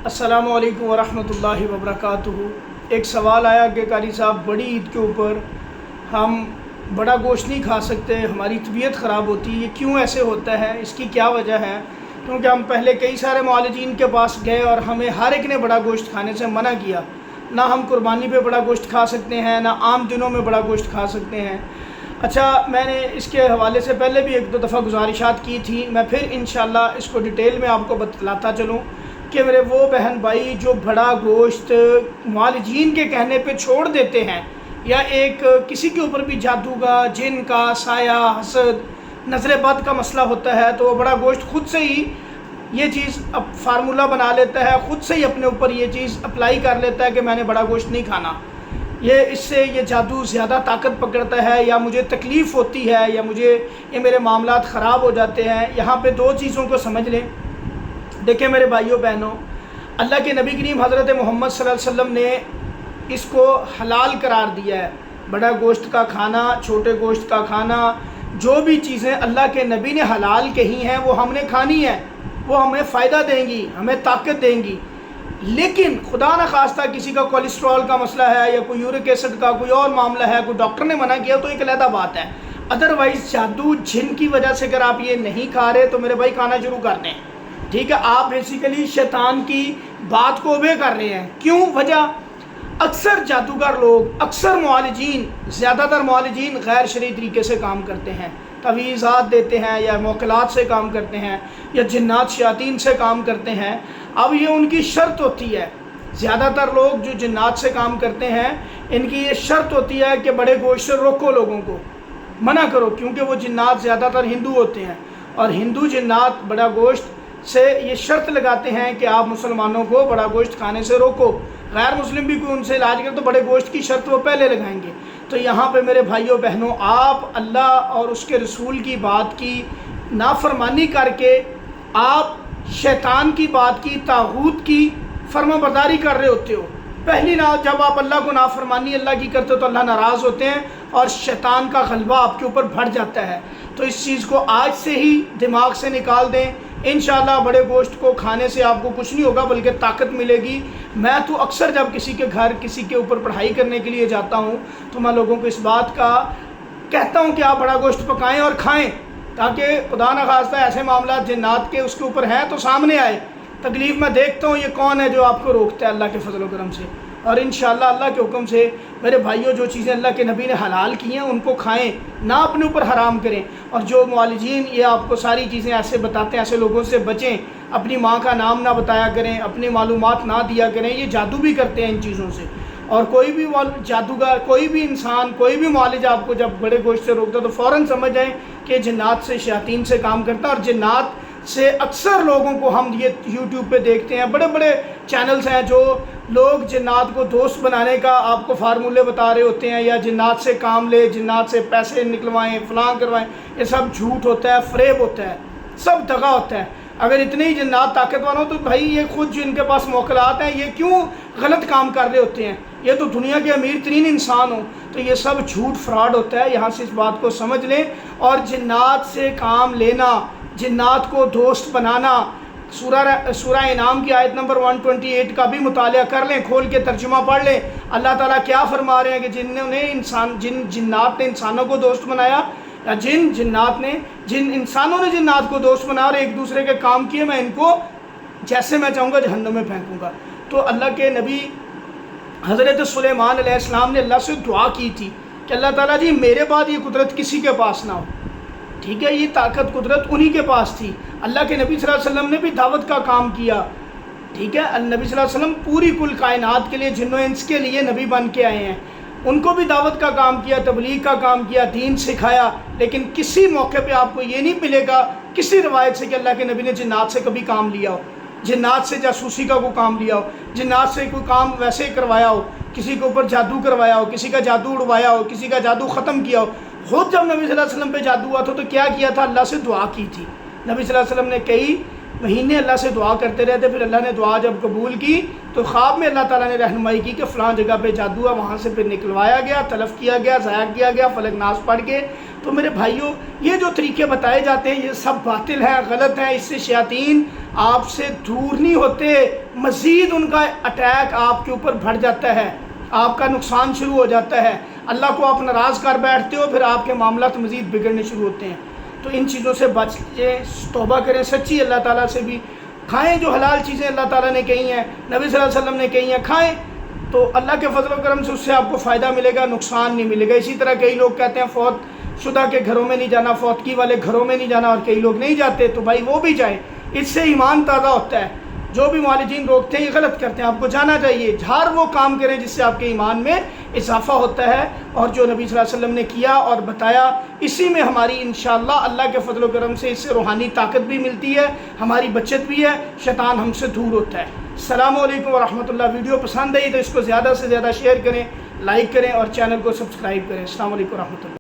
السلام علیکم ورحمۃ اللہ وبرکاتہ۔ ایک سوال آیا کہ قاری صاحب بڑی عید کے اوپر ہم بڑا گوشت نہیں کھا سکتے، ہماری طبیعت خراب ہوتی ہے، یہ کیوں ایسے ہوتا ہے، اس کی کیا وجہ ہے؟ کیونکہ ہم پہلے کئی سارے معالجین کے پاس گئے اور ہمیں ہر ایک نے بڑا گوشت کھانے سے منع کیا۔ نہ ہم قربانی پہ بڑا گوشت کھا سکتے ہیں، نہ عام دنوں میں بڑا گوشت کھا سکتے ہیں۔ اچھا، میں نے اس کے حوالے سے پہلے بھی ایک دو دفعہ گزارشات کی تھی، میں پھر انشاءاللہ اس کو ڈیٹیل میں آپ کو بتلاتا چلوں کہ میرے وہ بہن بھائی جو بڑا گوشت معالجین کے کہنے پہ چھوڑ دیتے ہیں، یا ایک کسی کے اوپر بھی جادو کا، جن کا، سایہ، حسد، نظر بد کا مسئلہ ہوتا ہے تو وہ بڑا گوشت خود سے ہی یہ چیز اب فارمولہ بنا لیتا ہے، خود سے ہی اپنے اوپر یہ چیز اپلائی کر لیتا ہے کہ میں نے بڑا گوشت نہیں کھانا، اس سے یہ جادو زیادہ طاقت پکڑتا ہے، یا مجھے تکلیف ہوتی ہے، یا یہ میرے معاملات خراب ہو جاتے ہیں۔ یہاں پہ دو چیزوں کو سمجھ لیں۔ دیکھیں میرے بھائیوں بہنوں، اللہ کے نبی کریم حضرت محمد صلی اللہ علیہ وسلم نے اس کو حلال قرار دیا ہے۔ بڑا گوشت کا کھانا، چھوٹے گوشت کا کھانا، جو بھی چیزیں اللہ کے نبی نے حلال کہی ہیں وہ ہم نے کھانی ہے، وہ ہمیں فائدہ دیں گی، ہمیں طاقت دیں گی۔ لیکن خدا نخواستہ کسی کا کولیسٹرول کا مسئلہ ہے، یا کوئی یورک ایسڈ کا کوئی اور معاملہ ہے، کوئی ڈاکٹر نے منع کیا تو ایک علیحدہ بات ہے۔ ادروائز جادو جن کی وجہ سے اگر آپ یہ نہیں کھا رہے تو میرے بھائی کھانا شروع کر دیں، ٹھیک ہے؟ آپ بیسیکلی شیطان کی بات کو اوبے کر رہے ہیں۔ کیوں؟ وجہ اکثر جادوگر لوگ، اکثر معالجین، زیادہ تر معالجین غیر شرعی طریقے سے کام کرتے ہیں، تعویذات دیتے ہیں، یا موکلات سے کام کرتے ہیں، یا جنات شیاطین سے کام کرتے ہیں۔ اب یہ ان کی شرط ہوتی ہے، زیادہ تر لوگ جو جنات سے کام کرتے ہیں ان کی یہ شرط ہوتی ہے کہ بڑے گوشت سے روکو، لوگوں کو منع کرو، کیونکہ وہ جنات زیادہ تر ہندو ہوتے ہیں، اور ہندو جنات بڑا گوشت سے یہ شرط لگاتے ہیں کہ آپ مسلمانوں کو بڑا گوشت کھانے سے روکو۔ غیر مسلم بھی کوئی ان سے علاج کرے تو بڑے گوشت کی شرط وہ پہلے لگائیں گے۔ تو یہاں پہ میرے بھائیوں بہنوں، آپ اللہ اور اس کے رسول کی بات کی نافرمانی کر کے آپ شیطان کی بات کی، طاغوت کی فرما برداری کر رہے ہوتے ہو۔ پہلی جب آپ اللہ کو نافرمانی اللہ کی کرتے ہو تو اللہ ناراض ہوتے ہیں اور شیطان کا غلبہ آپ کے اوپر بڑھ جاتا ہے۔ تو اس چیز کو آج سے ہی دماغ سے نکال دیں۔ انشاءاللہ بڑے گوشت کو کھانے سے آپ کو کچھ نہیں ہوگا بلکہ طاقت ملے گی۔ میں تو اکثر جب کسی کے گھر کسی کے اوپر پڑھائی کرنے کے لیے جاتا ہوں تو میں لوگوں کو اس بات کا کہتا ہوں کہ آپ بڑا گوشت پکائیں اور کھائیں، تاکہ خدا نخواستہ ایسے معاملات جنات کے اس کے اوپر ہیں تو سامنے آئے۔ تکلیف میں دیکھتا ہوں یہ کون ہے جو آپ کو روکتا ہے اللہ کے فضل و کرم سے، اور انشاءاللہ اللہ کے حکم سے میرے بھائیوں جو چیزیں اللہ کے نبی نے حلال کی ہیں ان کو کھائیں، نہ اپنے اوپر حرام کریں۔ اور جو معالجین یہ آپ کو ساری چیزیں ایسے بتاتے ہیں، ایسے لوگوں سے بچیں، اپنی ماں کا نام نہ بتایا کریں، اپنی معلومات نہ دیا کریں، یہ جادو بھی کرتے ہیں ان چیزوں سے۔ اور کوئی بھی جادوگر، کوئی بھی انسان، کوئی بھی معالج آپ کو جب بڑے گوشت سے روکتا ہے تو فوراً سمجھ جائیں کہ جنات سے، شیاطین سے کام کرتا ہے۔ اور جنات سے اکثر لوگوں کو ہم یہ یوٹیوب پہ دیکھتے ہیں، بڑے بڑے چینلز ہیں جو لوگ جنات کو دوست بنانے کا آپ کو فارمولے بتا رہے ہوتے ہیں، یا جنات سے کام لے، جنات سے پیسے نکلوائیں، فلاں کروائیں۔ یہ سب جھوٹ ہوتا ہے، فریب ہوتا ہے، سب دغا ہوتا ہے۔ اگر اتنے ہی جنات طاقتور ہوں تو بھائی یہ خود جن کے پاس موکلات ہیں یہ کیوں غلط کام کر رہے ہوتے ہیں؟ یہ تو دنیا کے امیر ترین انسان ہوں۔ تو یہ سب جھوٹ فراڈ ہوتا ہے، یہاں سے اس بات کو سمجھ لیں۔ اور جنات سے کام لینا، جنات کو دوست بنانا، سورہ انعام کی آیت نمبر 128 کا بھی مطالعہ کر لیں، کھول کے ترجمہ پڑھ لیں۔ اللہ تعالیٰ کیا فرما رہے ہیں کہ جنات نے انسانوں کو دوست بنایا، یا جن انسانوں نے جنات کو دوست بنایا اور ایک دوسرے کے کام کیے، میں ان کو جیسے میں چاہوں گا جہنم میں پھینکوں گا۔ تو اللہ کے نبی حضرت سلیمان علیہ السلام نے اللہ سے دعا کی تھی کہ اللہ تعالیٰ جی میرے بعد یہ قدرت کسی کے پاس نہ ہو، ٹھیک ہے؟ یہ طاقت قدرت انہی کے پاس تھی۔ اللہ کے نبی صلی اللہ علیہ وسلم نے بھی دعوت کا کام کیا، ٹھیک ہے؟ نبی صلی اللہ علیہ وسلم پوری کل کائنات کے لیے، جن و انس کے لیے نبی بن کے آئے ہیں، ان کو بھی دعوت کا کام کیا، تبلیغ کا کام کیا، دین سکھایا۔ لیکن کسی موقع پہ آپ کو یہ نہیں ملے گا کسی روایت سے کہ اللہ کے نبی نے جنات سے کبھی کام لیا ہو، جنات سے جاسوسی کا کوئی کام لیا ہو، جنات سے کوئی کام ویسے کروایا ہو، کسی کے اوپر جادو کروایا ہو، کسی کا جادو اڑوایا ہو، کسی کا جادو ختم کیا ہو۔ خود جب نبی صلی اللہ علیہ وسلم پہ جادو ہوا تھا تو کیا کیا تھا؟ اللہ سے دعا کی تھی۔ نبی صلی اللہ علیہ وسلم نے کہی مہینے اللہ سے دعا کرتے رہتے، پھر اللہ نے دعا جب قبول کی تو خواب میں اللہ تعالیٰ نے رہنمائی کی کہ فلاں جگہ پہ جادو ہے، وہاں سے پھر نکلوایا گیا، تلف کیا گیا، ضائع کیا گیا فلک ناس پڑھ کے۔ تو میرے بھائیوں، یہ جو طریقے بتائے جاتے ہیں یہ سب باطل ہیں، غلط ہیں، اس سے شیاطین آپ سے دور نہیں ہوتے، مزید ان کا اٹیک آپ کے اوپر بڑھ جاتا ہے، آپ کا نقصان شروع ہو جاتا ہے، اللہ کو آپ ناراض کر بیٹھتے ہو، پھر آپ کے معاملات مزید بگڑنے شروع ہوتے ہیں۔ تو ان چیزوں سے بچیں، توبہ کریں سچی اللہ تعالیٰ سے بھی، کھائیں جو حلال چیزیں اللہ تعالیٰ نے کہی ہیں، نبی صلی اللہ علیہ وسلم نے کہی ہیں، کھائیں تو اللہ کے فضل و کرم سے اس سے آپ کو فائدہ ملے گا، نقصان نہیں ملے گا۔ اسی طرح کئی لوگ کہتے ہیں فوت شدہ کے گھروں میں نہیں جانا، فوتگی والے گھروں میں نہیں جانا، اور کئی لوگ نہیں جاتے، تو بھائی وہ بھی جائیں، اس سے ایمان تازہ ہوتا ہے۔ جو بھی معالجین روکتے ہیں یہ غلط کرتے ہیں، آپ کو جانا چاہیے، ہر وہ کام کریں جس سے آپ کے ایمان میں اضافہ ہوتا ہے، اور جو نبی صلی اللہ علیہ وسلم نے کیا اور بتایا اسی میں ہماری انشاءاللہ اللہ کے فضل و کرم سے اس سے روحانی طاقت بھی ملتی ہے، ہماری بچت بھی ہے، شیطان ہم سے دور ہوتا ہے۔ السلام علیکم ورحمۃ اللہ۔ ویڈیو پسند آئی تو اس کو زیادہ سے زیادہ شیئر کریں، لائک کریں اور چینل کو سبسکرائب کریں۔ السلام علیکم ورحمۃ اللہ۔